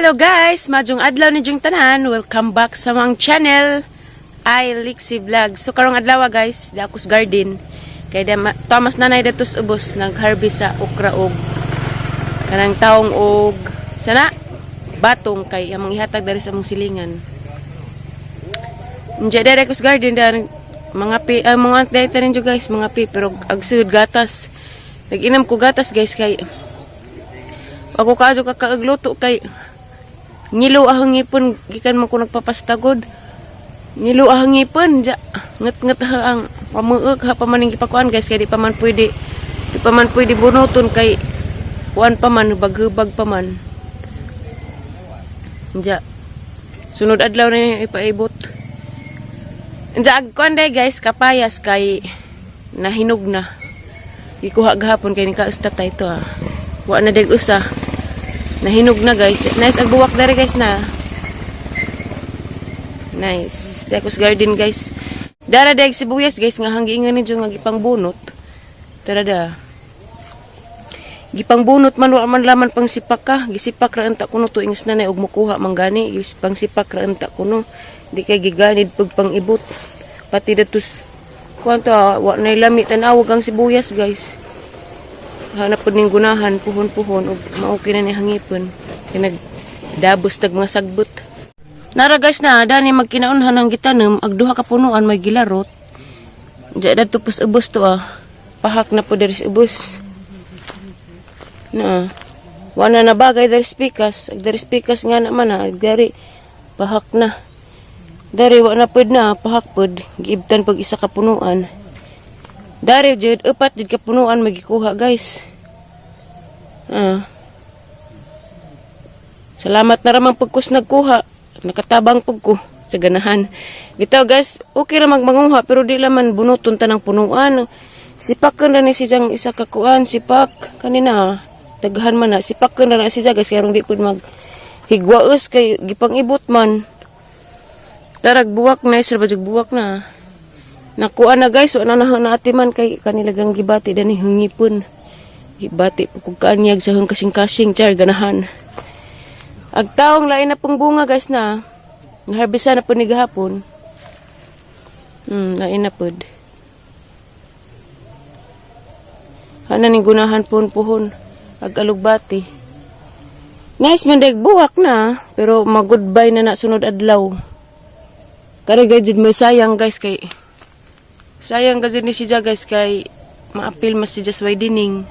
Hello guys, majong adlaw ni jung tanan. Welcome back sa mga channel I Lixie Vlog. So karong adlaw guys, di ako's garden. Kaya Thomas nanay datos ubos nag-harvest sa okra og kanang taong og sana batong kay among ihatag dari sa among silingan. Unja dere ako's garden dan mga pi mga tanin jo guys, mga pi pero agsud gatas. Nag-inam ko gatas guys kay ako kaadyo kakaagluto kay ngilo ahang ngipon gikan man ko nagpapastagod. Ngilo ahang ngipon ja nget-nget ang pamueg ha pamaning gipakuan guys kay di pa man pwede bunuton kay kuan pa man baghubag pa man. Ja sunod adlaw na ipaibot. Ja kuan day guys kapayas kay nahinog na. Gikuha gahapon kay ni kaustat ito ah. Wa na dig usa. Nahinog na guys. Nice ang buwak dari guys na. Nice. Dekos garden guys. Dara deg sibuyas guys nga hanggingan ni nga gipang bunot. Tara da. Gipang bunot man wa man laman pang sipak ka. Gisipak ra enta kuno tuing nanay og mukuha manggani. Pang sipak ra enta kuno. Di kay giganid pag pang ibot. Pati datus kuanto wa nay lami tan-awog ang sibuyas guys. Hanap po ning gunahan, puhon-puhon, o maukay na ni hangipon. Kaya nagdabos tag mga sagbot. Nara guys na, dani magkinaunhan ng gitanam, agduha ka punuan may gilarot. Diyan na tupos ubos to ah. Pahak na po dari sa ubos. Na, wana na bagay dari spikas. Dari spikas nga naman ah, dari pahak na. Dari wana po na, pahak po, giibtan pag isa ka punuan. Dari jud upat jud kapunuan magikuha guys. Salamat na ramang pagkus nagkuha. Nakatabang pug ko sa ganahan. Bitaw guys, okay ra magmanguha pero di laman bunuton tanang punuan. Sipaken na ni siyang isa ka kuan, sipak kanina. Daghan man na sipaken na siya guys kay di pud mag higwaos kay gipang-ibot man. Darag buwak na sir bajug buwak na. Nakuha na guys, wala na atiman kay kanilagang gibati dani hungipon. Gibati po kung kaanyag sa hung kasing-kasing, char ganahan. Agtaong lain na pong bunga guys na. Naharbisa na po ni gahapon. Lain na po. Hana ning gunahan puhon-puhon. Ag-alugbati. Nice man deg buwak na, pero mag-goodbye na sunod adlaw. Karagay jud may sayang guys kay sayang kasi ni siya guys kay maapil mas siya sa dining.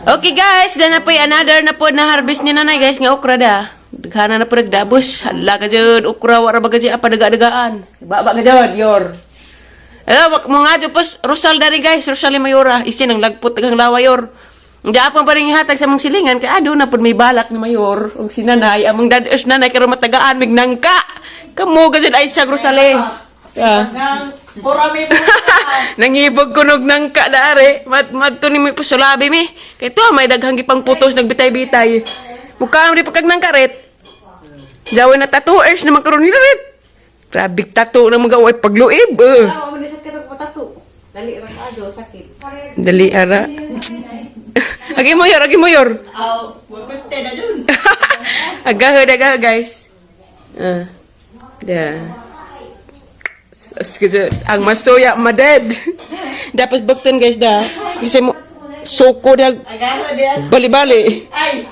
Okay guys, na po another na po na harvest ni nanay guys nga okra da. Daghana na po nagdabos. Hala ka dyan, okra wala ba ka dyan apa daga-dagaan. Baba ka dyan, yor. Hello, mga dyan po, Rosal dari guys, Rosal Mayora. Isin ang lagpot tagang lawa yor. Hindi apang pa rin hatag sa mong silingan, kaya doon na po may balak ni Mayor. O si nanay, among dados nanay karoon matagaan, mignangka. Kamu ka dyan ay sa Rosale. Nangibog kunog ng kadare madto ni mi pusulabi mi kay to may daghang gipang putos nagbitay-bitay mukha mo di pagkag ng karet jawon na tattooers na magkaroon ni rit grabe tattoo na mga way pagluib dali ra ado sakit dali ara agi mo yor wapete na jud aga guys ang masoya maded dapat baktan guys da kasi mo soko dag bali-bali ay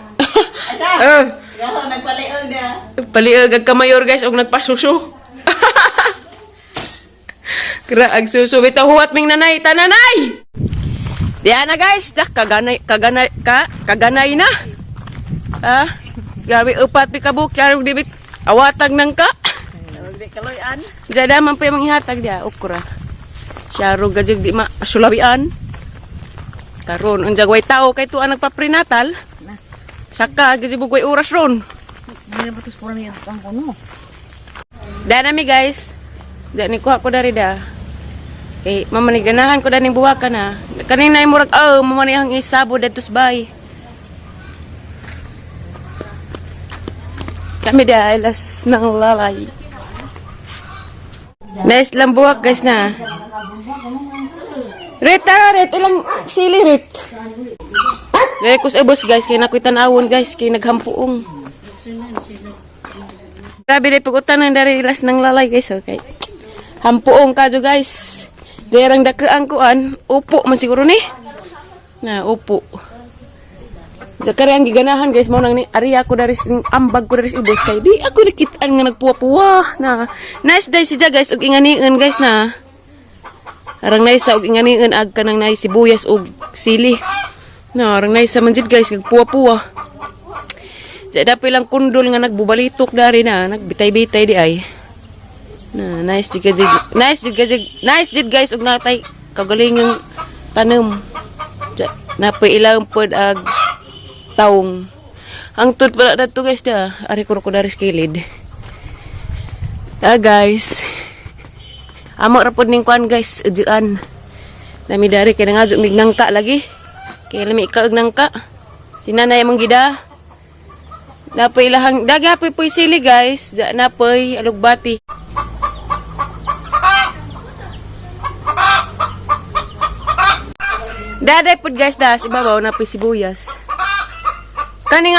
nagpaliog da paliog ag kamayor guys og nagpasuso kra ag suso bitaw huwat ming nanay tananay diyan na guys dak kaganay na grabe upat pi kabuk charog dibit awatag nang ka kaloyan. Dada man pa yung ihatag dia okra. Syaro gajig di ma sulawian. Karon unjag way tao kay tuan nagpa-prenatal. Saka gajig bugway oras ron. Dili batus pura mi ang kuno. Dana mi guys. Dani kuha ko dari da. Kay mamaniganahan ko daning buwaka na. Kanina ay murag mamanihang isabo datus bay. Kami da alas ng lalay. Nice lang buwak guys na. Rita, ilang sili rit. Rekos ubos guys, kay nakuitan awon guys, kay naghampuong. Grabe rin pag-utanan dari ilas ng lalay guys. Okay. Hampuong kadyo guys. Derang dakeang kuan. Upo man siguro ni. Na upo. Sa kare ang giganahan guys mo nang ni ari ako dari ambag ko dari ibos kay di ako nakitaan nga nagpuwa-puwa na nice day siya guys ug inganiin guys na arang nice ug inganiin ag kanang nay sibuyas ug sili na arang nice man jud guys nagpuwa-puwa sa dapat lang kundol nga nagbubalitok dari na nagbitay-bitay di ay na nice jud guys ug natay kagalingang tanom napay ilang pod ag taong. Ang tut pala na to guys da. Ari ko dari skilid. Guys. Amo rapod ning kuan guys. Ujuan. Nami dari kaya nga mig nangka lagi. Kaya lami ikaw nangka. Sinanay among gida. Napay lahang. Dagapoy po sili guys. Napay alugbati. Daday pod guys da. Ibabaw napay sibuyas. Kani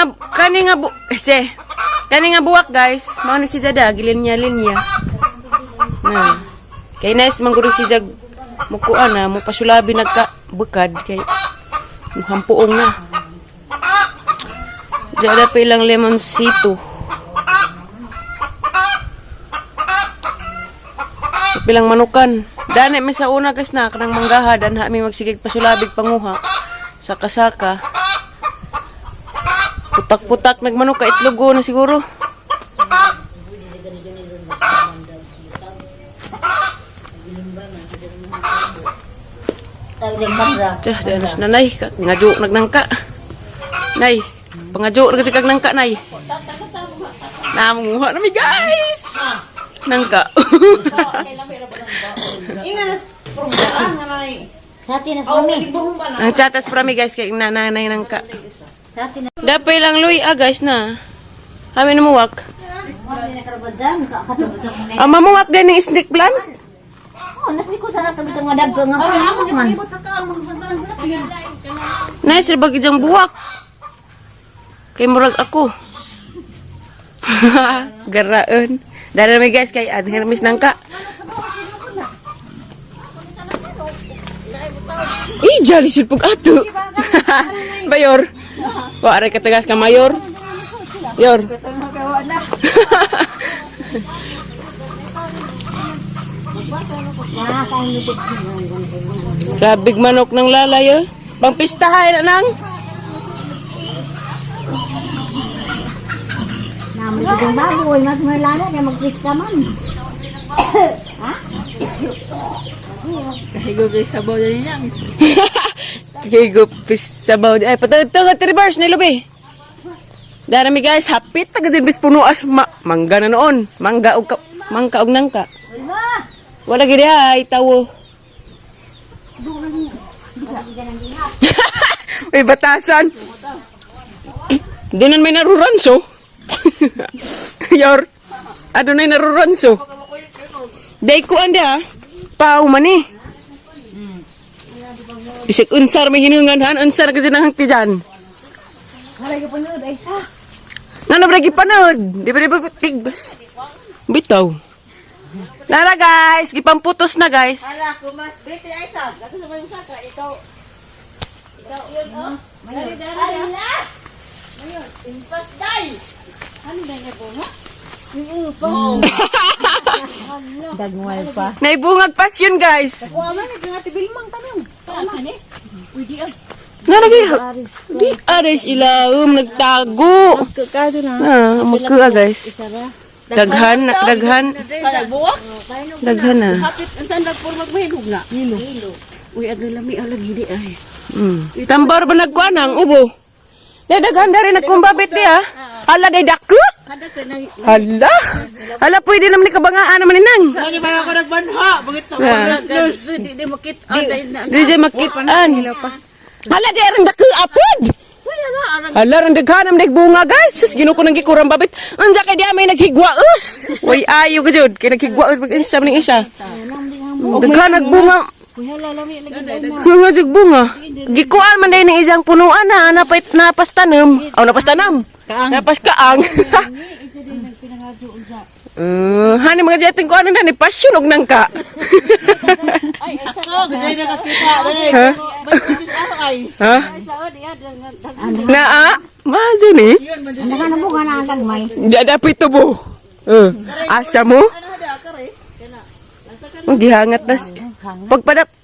nga buwak guys, mao ni si Jada gilinya-linya. Na. Kay nice mangguri si Jag mukuan na mo pasulabi nagka bekad kay muhampuong na. Jada pa ilang lemonsito. Pilang manukan. Dani mi sa una guys na kanang manggaha dan ha mi magsigig pasulabig panguha sa kasaka. Putak-putak nagmanok ka itlogo na siguro. Nanay, ngajo nagnangka. Nay, pangajo kasi kag nangka nay. Namunguha na mi guys. Nangka. Ang chatas para mi guys kay nanay nangka. Dapay lang luy guys na. Amin muwak. Mamuwak din ng snake plant? Oh, nasliko sana kami tong dagang nga man. Nice bagi jang buwak. Kay murag ako. Garaon. Dara mi guys kay ad Hermes nangka. Jali silpog ato. Bayor. Wa are katagas ka mayor. Yor. Grabig manok ng lalay pang pistahay na nang. Namin itong baboy, magmalala kaya magpista man. Ha? Kahigop sa sabaw din lang. Kahigop sabaw din. Ay, patutungod reverse ni Lubi. Darami guys, hapit na kasi bis puno as mangga na noon. Mangga og nangka. Wala gidi ay tawo. May batasan. Doon may naruranso. Yor. Adunay naruranso. Day ko anda. Pau mani. Bisik unsar may hinungan han, unsar kasi nang tijan. Halay ka panood ay sa. Ngano bragi panood? Di ba tigbas. Bitaw. Nara guys, gipamputos na guys. Hala, kumas. Bete ay sa. Dato sa mga saka. Ikaw yun Mayon. Hala! Mayon, impas day. Ano na niya po mo? Dagwal pa. Naibungag pasyon guys. Kuha man, nagkangati bilmang tanong. Saan ni? Uy, Nalagi. Di aris ilaum nagtago. Magkakado na. Magka guys. Daghan. Buwak? Daghan na. Kapit, ang saan lang po magmahilog na? Hilo. Uy, agalami alag hindi ay. Tambar ba nagkuanang ubo? Daghan na rin nagkumbabit niya. Hala, day dako. Kada ka nang... Hala, pwede naman ni kabangaan naman ninang. Saan ba ako nagbanha? Bakit sa mga di makit... Di makitaan. Hala, di arang dako apod. Hala, rang daghan naman nagbunga guys. Sus, ginuko nang gikurang babit. Anja kay di may naghigwaos. Way ayo ka jud. Kaya naghigwaos mag-isa maning isa. Daghan nagbunga. Kuya lalami lagi na. Nga nagbunga. Gikuan man din ng isang punuan na napas tanam. Napas kaang. Hani mga jating ko ano na ni passion og nangka. Ay, ako, ganda na nakita. Ha? Ay, Ha? Naa, majo ni. Ano ka na mo ka na ang gagmay? Dapit to bo. Asa mo? ano hada ka rin? Kana. Ang gihangat nas.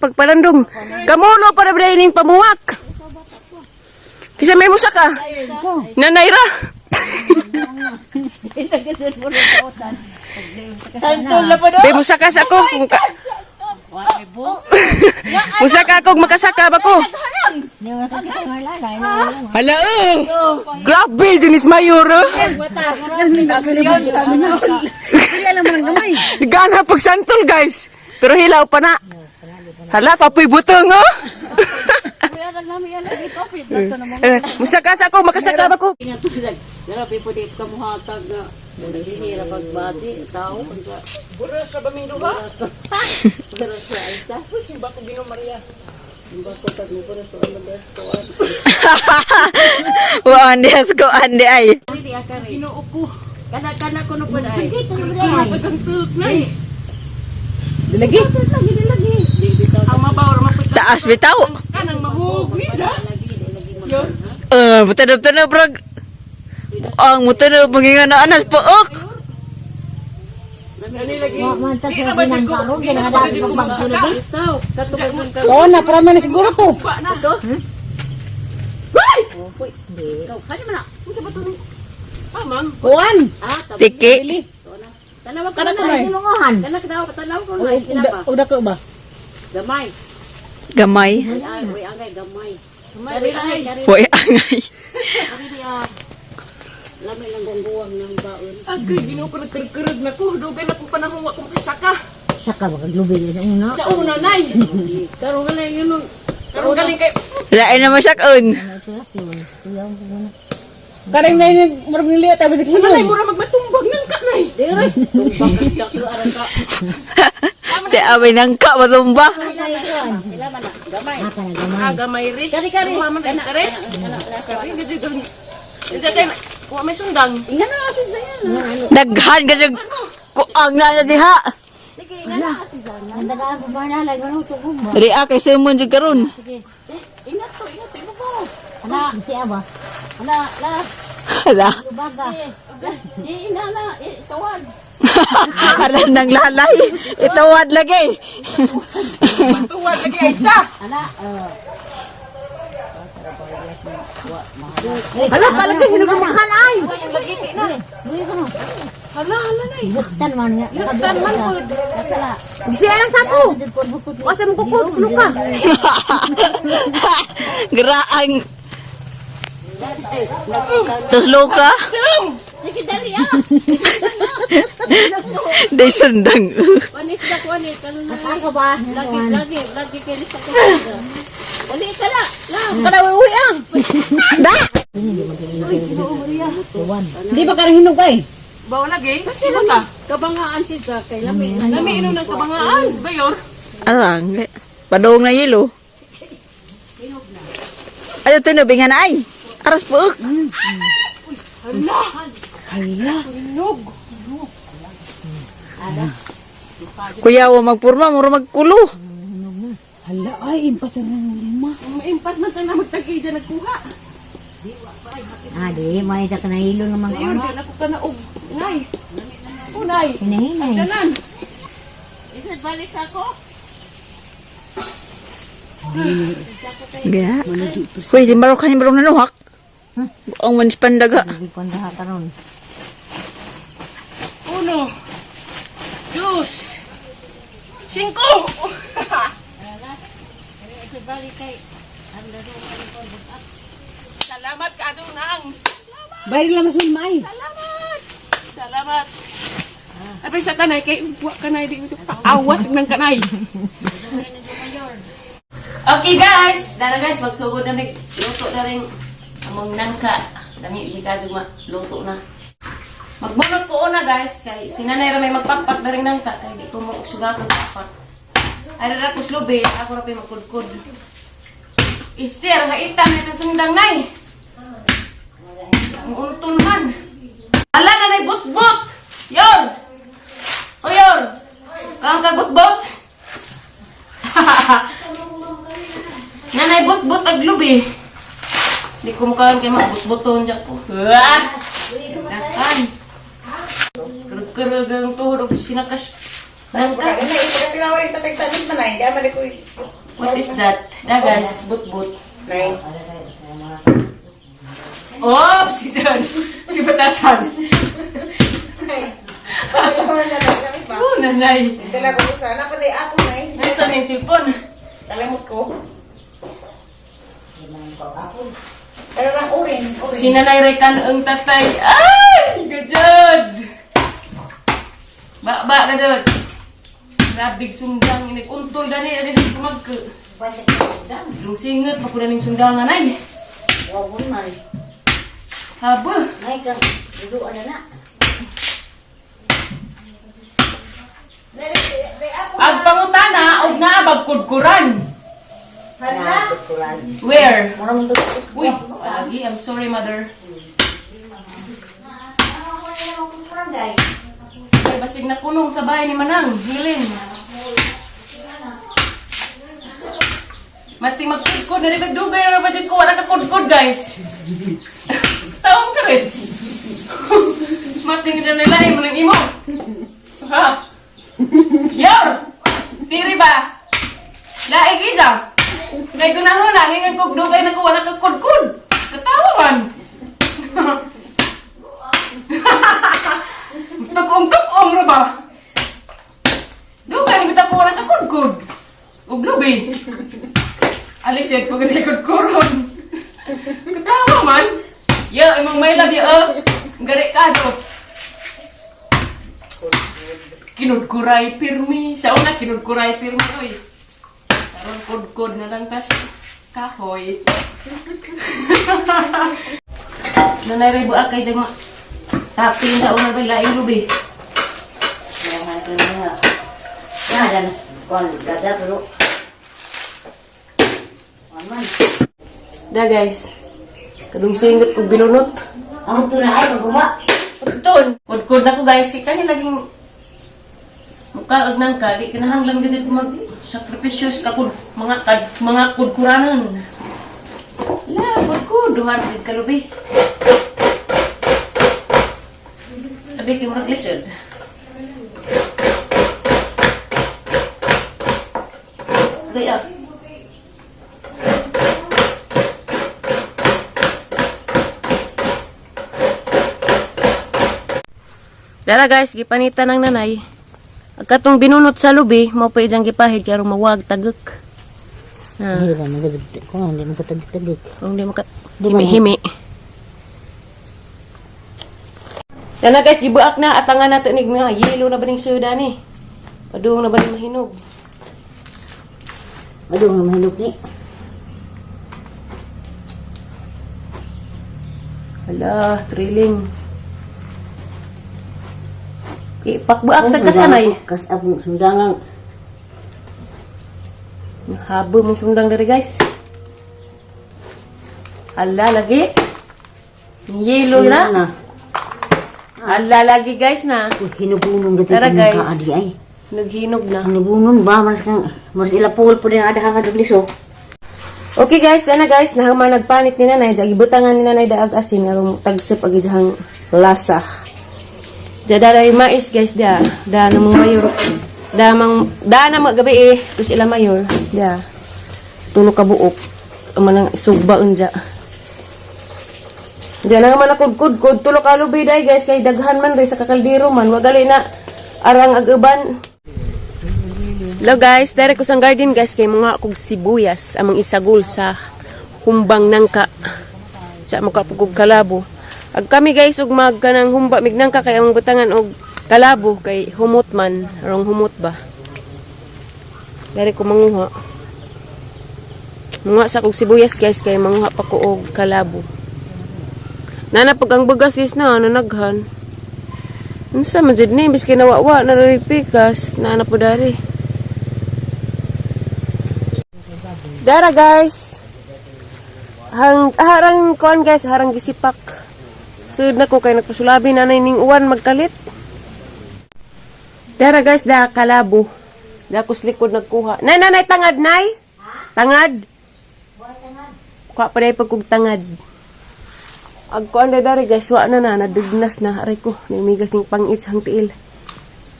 Pagpalandong. Kamulo para braining pamuwak. Kisa may musa ka. Nanayra. Santol na pa do. May musa ka sa ako. Musa ka ako makasaka ba ko? Hindi mo na lalay. Hala grabe Jenis Mayor. Hindi alam mo ng gamay. Gana pag santol guys. Pero hilaw pa na. Hala papoy butong oh. Musa ka sa ako makasaka ba ko? Grabe po dito ka muhatag na. Hihira pagbati, tao. Buras sa bamindo ba? Buras sa isa. Simba ko Ginoo Maria. Simba ko tag mo buras sa alas ko. Wa andes ko ande ay. Hindi akari. Ginoo ko. Kana ko no pud ay. Dito mo rin. Dilagi. Dilagi. Ang mabawar mapita. Taas bitaw. Kanang mahugi da. Butan-butan brog. Ang mutan pangingan na anas pook. Mantap sa sinan karo. Ginadati ko pagsulog eh. Itaw, katubag man ka. Oo na, para man siguro to. Ito. Uy, ikaw, kanya man na. Unsa ba to? Amang. Kuan. Tabi. Tiki. Tanawag ka na na. Ilungohan. Tanaw ko na. Kinapa. Uda ko ba? Gamay. Gamay. Ay, uy, angay, gamay. Kari angay, kari. Hoy angay. Kari niya. Lamay lang gongguwang ng baon. Agay Ginoo ko nagkurkurog na ko. Dugay na ko panahon wa ko makasaka. Saka ba kaglubil sa una? Sa una nay. Karon ka na yun. Karong galing kay Lain naman siya kun. Karang na yun, marami liya, tabi sa Malay mo ra magmatumbag nang kanay. Dire. Tumbang ka daklo aran ka. Di away nang ka matumba. Ila man na. Gamay. Aga may ri. Kari. Maman ay kare. Kare gid gid. Kay wa may sundang. Inga na asin sa yan. Daghan ka siya kuang na diha. Sige, inga na asin sa yan. Ang dagaan ko ba na, lagi mo tugong ba? Diri kay sumon jud karon. Sige. Ingat to mo ko. Ana, siya ba? Ala, la. Hala. Lubaga. Inga na, tawag. Hala nang lalay. Itawad lagi. Tuwa lagi ay isa. Ana, Hala, palagi, hinugumahan ay! Hala nay. Buktan man nga. Buktan man po. Nakala. Siya lang sapo. Kasi mo kukot, luka. Graang. Tos loka. sige dali ah. Day sundang. Wanis ka wanis kanon na. Ako ba? Lagi kini sa ka. Wali ka na. Kada uwi ang. Da. Di ba karang hinog ay? Bawa lagi. Sino ka? Kabangaan siya kay lami. Nami inom ng kabangaan. Bayor. Alang. Padong na yelo. Ayo tinubingan ay. Aras puuk. Kuya wa magpurma mura magkulo. Hala ay, impas na ng 5. Maimpas man tayo na magtag-ida nagkuha. Ah, di, may isa ka na ilo naman ko. Ayun, di na ko ka na og. Nay. Unay. Hinahinay. Kanan. Isa balik sa ako. Ga. Hoy, di maro kanin barong nanuhak. Ang manis pandaga. Hindi ko na karon. 1, 2, 5. Isa balik kay Salamat ka adunang. Bayar lang masul may. Salamat. Apay sa kanay kay buwa kanay di ko awat ng kanay. Okay guys, dara guys magsugod na mig luto na rin among nangka. Dami ni kadyo luto na. Magbunot ko una guys kay sinanay ra may magpapat na rin nangka kay di ko mo suga ko papat. Ay ra ko slobe, ako ra pay magkudkod. Isir nga itan na sundang nay. Ang unton man. Ala na nay butbut. Yor! O Yor! Kang kagbot-bot? Nanay bot-bot ag lubi. Di ko mukhaan kayo mabot-boton dyan po. Ah! Nakan. Kerug-kerug ang tuhod o sinakas. Nangka. What is that? Guys, bot-bot. Oops! Ito. Ibatasan. Oh, nanay. Nasa na yung sipon. Si Nanay Rekan ang tatay. Ay! Gajod! Ba, gajod. Grabig sundang. Inig-untol na niya. Hindi kumagka. Yung singot. Makuha ng sundangan ay. Haba. Agpangutana, og naabag kudkuran. Where? Uy, lagi. I'm sorry, mother. Ay, basig na kunong sa bahay ni Manang. Hilin. Mati magkudkod. Naribagdugay na ba dyan ko? Wala ka kudkod, guys. Tawang ka rin. Mati nga dyan nila. Mo ng imo. Ha? Yor! Tiri ba? Laig isa. May gunahon na. Ngayon kong dugay na ko. Wala ka kudkod. Katawa man. Tukong na ba? Dugay mo kita ko wala ka kudkod. Ug lubi. Alisin ko kasi kudkuron. Katawa man. Yo, imong may labi gari ka do. Kinudkuray pirmi. Sa una kinudkuray pirmi oy. Karon kudkod na lang tas kahoy. Nanay ribo akay jang tapin sa una ba laing lubi. Da guys. Kadung singot ko binunot. Ang tunay, maguma. Pagton. Kudkod na ko guys. Kaya ni laging mukha ag nangka. Di kinahanglan ganit mag sakripisyos ka mga kudkuranon. La, kudkod. Duhan din kalubi. Sabi kayo mag-lisod. Gaya. Dara guys, gipanitan ng nanay. Agkatong binunot sa lubi, mao pa ijang gipahid kay aron mawag tagek. Hindi ba magagod ko, hindi mo katagtagig. Aron di maka himi-himi. Dana guys, gibuak na atangan nato nig mga yelo na ba ning soda ni. Padung na ba ning mahinog. Madung na mahinog ni. Hala, thrilling. Ipakbuak sa kasanay. Kas abong sundangang. Habo mong sundang dari guys. Hala, lagi. Yelo na. Hala, lagi guys na. Hinubunon gati Tara, ko guys. ng kaadi ay. Naghinog na. Hinubunon ba? Maras ilapul po din ang adahang kaduglis oh. Okay guys, dana guys, nahaman nagpanit ni nanay. Jagi butangan ni nanay daag asin. Arong tagsip agi jahang lasa. Jadaray mais guys dia. Da namang mayor. Da na gabi tus ila mayor. Da. Tulo ka buok. Amanang sugba unja. Dia na man kudkod tulo ka lubi day guys kay daghan man ri sa kakaldiro man. Wagali na arang aguban. Hello guys, dari ko sang garden guys kay mga kog sibuyas amang isagol sa humbang nangka. Sa mukha pugog kalabo. Ag kami guys ug magkanang humba mignangka kay among butangan og kalabo kay humot man, arong humot ba. Dari ko manguha. Mga sa kog sibuyas guys kay manguha pa ko og kalabo. Nana pag ang bagas is na nanaghan. Unsa man jud ni biski nawawa na ripikas nana po dari. Dara guys. Harang kuan guys, harang gisipak. Sud na ko kay nagpasulabi nanay ning uwan magkalit. Tara guys, da kalabo. Da ako sa likod nagkuha. Nay, tangad, nay? Tangad? Kuha pa rin pagkog tangad. Agkuan na dari guys, wa na nadignas na. Aray ko, namigas ng pangit sa tiil.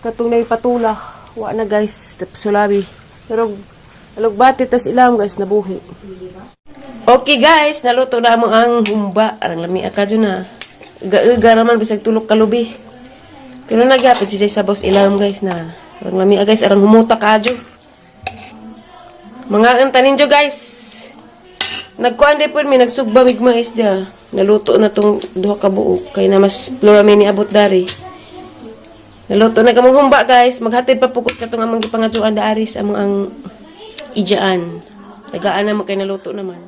Katong na patula. Wa na guys, sulabi. Pero, alugbati tas ilam guys, nabuhi. Okay guys, naluto na mo ang humba. Arang lami ka dyan na. Iga naman, bisag tulog kalubi. Pero nagyapit si sa boss ilam guys na. Arang lami guys, arang humuta ka dyan. Mga antanin dyan guys. Nagkuhan din po may nagsugba migmais dia. Naluto na tong duha ka buok. Kaya na mas plurami ni abot dari. Naluto na kamong humba guys. Maghatid pa pukot ka itong amang gipangadyoan da aris among ang ijaan. Tagaan na mo kay naluto naman.